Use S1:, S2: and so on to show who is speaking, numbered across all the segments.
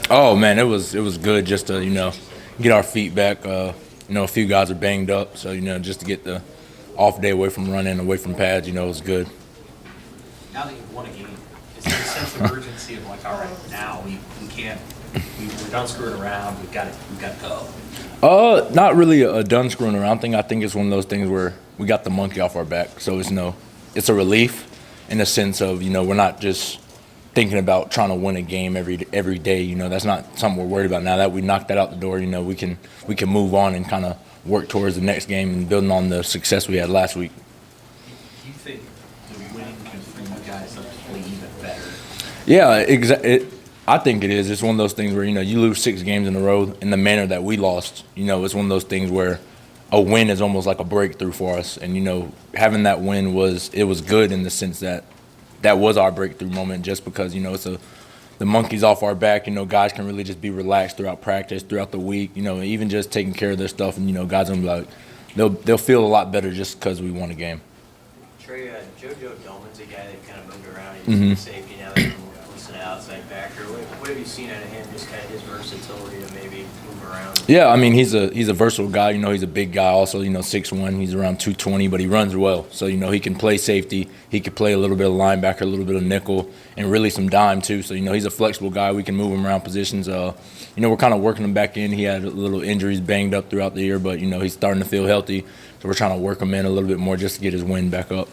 S1: Oh man, it was good just to get our feet back. A few guys are banged up, so just to get the off day away from running, away from pads, it was good.
S2: Now that you've won a game, is there a sense of urgency of like, all right, now we can't, we're done screwing around, we've got to go?
S1: Not really a done screwing around thing. I think it's one of those things where we got the monkey off our back, so it's a relief in the sense of we're not just thinking about trying to win a game every day. That's not something we're worried about. Now that we knocked that out the door, we can move on and kind of work towards the next game and building on the success we had last week.
S2: Do you think the win can free you guys up to play even better?
S1: Yeah, I think it is. It's one of those things where you lose 6 games in a row in the manner that we lost. It's one of those things where a win is almost like a breakthrough for us. And having that win was good in the sense that was our breakthrough moment. Just because the monkey's off our back. Guys can really just be relaxed throughout practice, throughout the week. Even just taking care of their stuff, and guys will be like they'll feel a lot better just because we won a game.
S3: Trey, JoJo Dolman's a guy that kind of moved around. He's
S1: Mm-hmm.
S3: safety now. That he's an outside backer. What have you seen out of him? Just kind of his versatility to maybe move around.
S1: Yeah, I mean he's a versatile guy. He's a big guy. Also, 6'1". He's around 220, but he runs well. So he can play safety. He could play a little bit of linebacker, a little bit of nickel, and really some dime too. So he's a flexible guy. We can move him around positions. We're kind of working him back in. He had a little injuries, banged up throughout the year, but he's starting to feel healthy. So we're trying to work him in a little bit more just to get his wind back up.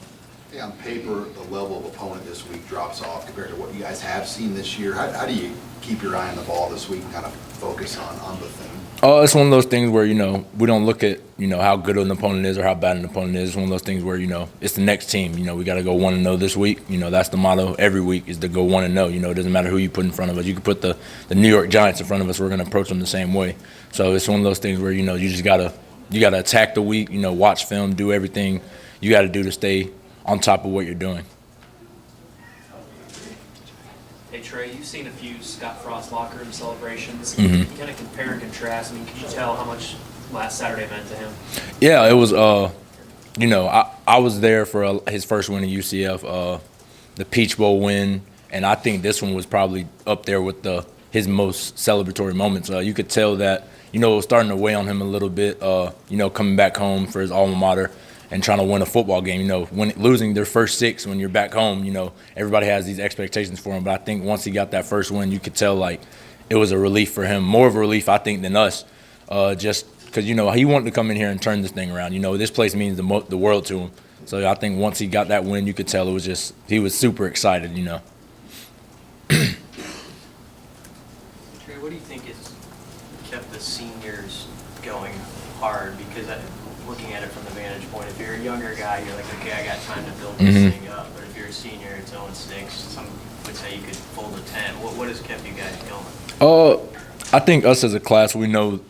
S4: On paper, the level of opponent this week drops off compared to what you guys have seen this year. How do you keep your eye on the ball this week and kind of focus on the thing?
S1: It's one of those things where, we don't look at, how good an opponent is or how bad an opponent is. It's one of those things where, it's the next team. We got to go 1-0 this week. That's the motto every week is to go 1-0. It doesn't matter who you put in front of us. You can put the New York Giants in front of us. We're going to approach them the same way. So it's one of those things where, you just got to attack the week, watch film, do everything you got to do to stay on top of what you're doing.
S5: Hey Trey, you've seen a few Scott Frost locker room celebrations.
S1: Mm-hmm.
S5: Can you kind of compare and contrast? I mean, can you tell how much last Saturday meant to him?
S1: Yeah, it was. I was there for his first win at UCF, the Peach Bowl win, and I think this one was probably up there with his most celebratory moments. You could tell that it was starting to weigh on him a little bit. Coming back home for his alma mater and trying to win a football game. When losing their first 6 when you're back home, everybody has these expectations for him. But I think once he got that first win, you could tell like it was a relief for him, more of a relief I think than us, just because he wanted to come in here and turn this thing around. This place means the world to him. So I think once he got that win, you could tell he was super excited.
S3: Trey, what do you think has kept the seniors going hard? Because looking at it from the vantage point, if you're a younger guy, you're like, okay, I got time to build this
S1: Mm-hmm.
S3: thing up. But if you're a senior, it's 0-6. Some would say you could fold a 10. What has kept you guys going?
S1: I think us as a class, we know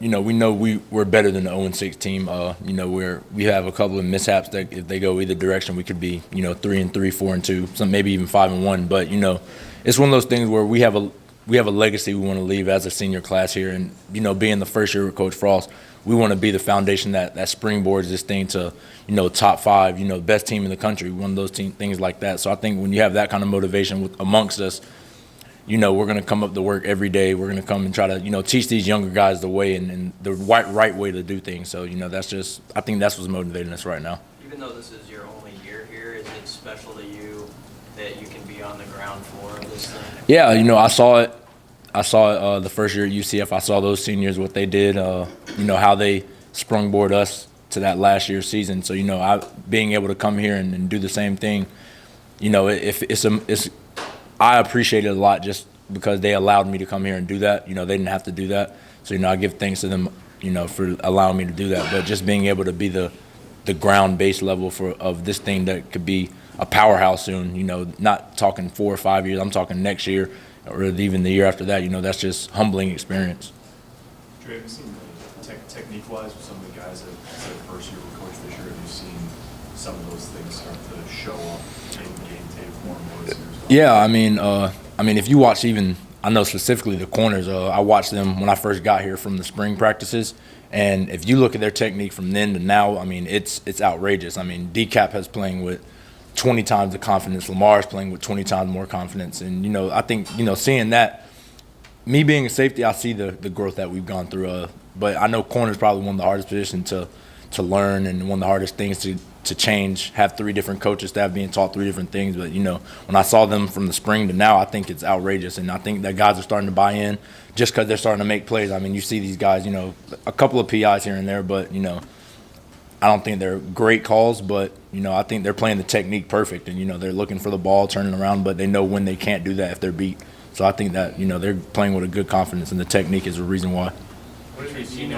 S1: we're better than the 0-6 team. We have a couple of mishaps that if they go either direction, we could be 3-3, 4-2, some maybe even 5-1. But it's one of those things where we have a legacy we want to leave as a senior class here, and being the first year with Coach Frost, we want to be the foundation that springboards this thing to top 5, best team in the country, one of those things like that. So I think when you have that kind of motivation amongst us, we're going to come up to work every day. We're going to come and try to teach these younger guys the way and the right way to do things. So I think that's what's motivating us right now.
S3: Even though this is your only year here, is it special to you that you can be on the ground floor of this thing?
S1: Yeah, I saw it. The first year at UCF. I saw those seniors, what they did, how they sprungboard us to that last year's season. So, being able to come here and do the same thing, I appreciate it a lot just because they allowed me to come here and do that. They didn't have to do that. So, I give thanks to them, for allowing me to do that. But just being able to be the ground-based level of this thing that could be a powerhouse soon, not talking 4 or 5 years. I'm talking next year or even the year after that. That's just humbling experience.
S6: Trey, have you seen technique-wise with some of the guys that said first year with Coach Fisher, have you seen some of those things start to show up in game tape more and more as years go on?
S1: Yeah, if you watch I know specifically the corners, I watched them when I first got here from the spring practices, and if you look at their technique from then to now, it's outrageous. DCAP has playing with 20 times the confidence. Lamar's playing with 20 times more confidence. And, I think, seeing that, me being a safety, I see the growth that we've gone through. But I know corner is probably one of the hardest positions to learn and one of the hardest things to change. Have 3 different coaches staff being taught 3 different things. But, when I saw them from the spring to now, I think it's outrageous. And I think that guys are starting to buy in just because they're starting to make plays. I mean, you see these guys, a couple of PIs here and there, but, I don't think they're great calls, but, I think they're playing the technique perfect. And, they're looking for the ball, turning around, but they know when they can't do that if they're beat. So I think that, they're playing with a good confidence, and the technique is the reason why.
S3: What have you seen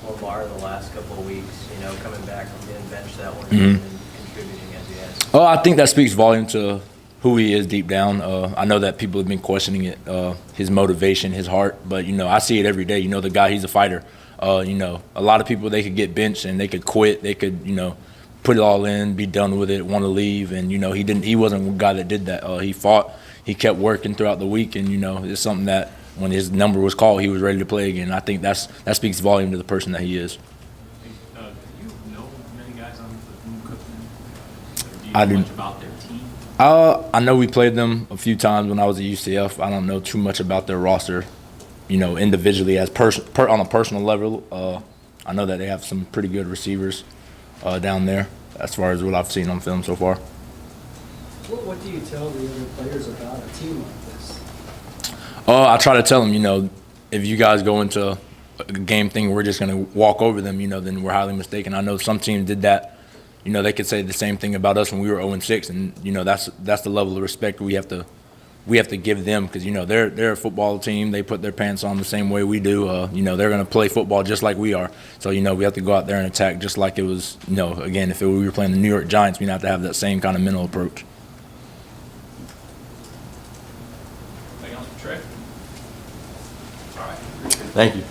S3: Lamar the last couple of weeks, coming back from getting benched that one
S1: Mhm.
S3: and contributing as he has?
S1: Oh, I think that speaks volume to who he is deep down. I know that people have been questioning it, his motivation, his heart, but, I see it every day. The guy, he's a fighter. A lot of people, they could get benched and they could quit. They could, put it all in, be done with it, want to leave. And, he wasn't a guy that did that. He fought. He kept working throughout the week. And, it's something that when his number was called, he was ready to play again. I think that speaks volume to the person that he is.
S6: Do you know many guys on the new Cookman? Do you
S1: I
S6: know
S1: do.
S6: much about their team?
S1: I know we played them a few times when I was at UCF. I don't know too much about their roster, individually on a personal level. I know that they have some pretty good receivers down there as far as what I've seen on film so far.
S7: What do you tell the other players about a team like this?
S1: I try to tell them, if you guys go into a game thing, we're just going to walk over them, then we're highly mistaken. I know some teams did that. They could say the same thing about us when we were 0-6, and that's the level of respect we have to give them because they're a football team. They put their pants on the same way we do. They're going to play football just like we are. So we have to go out there and attack just like it was. Again, if we were playing the New York Giants, we'd have to have that same kind of mental approach.
S6: Anything else for Trey? All right.
S1: Thank you.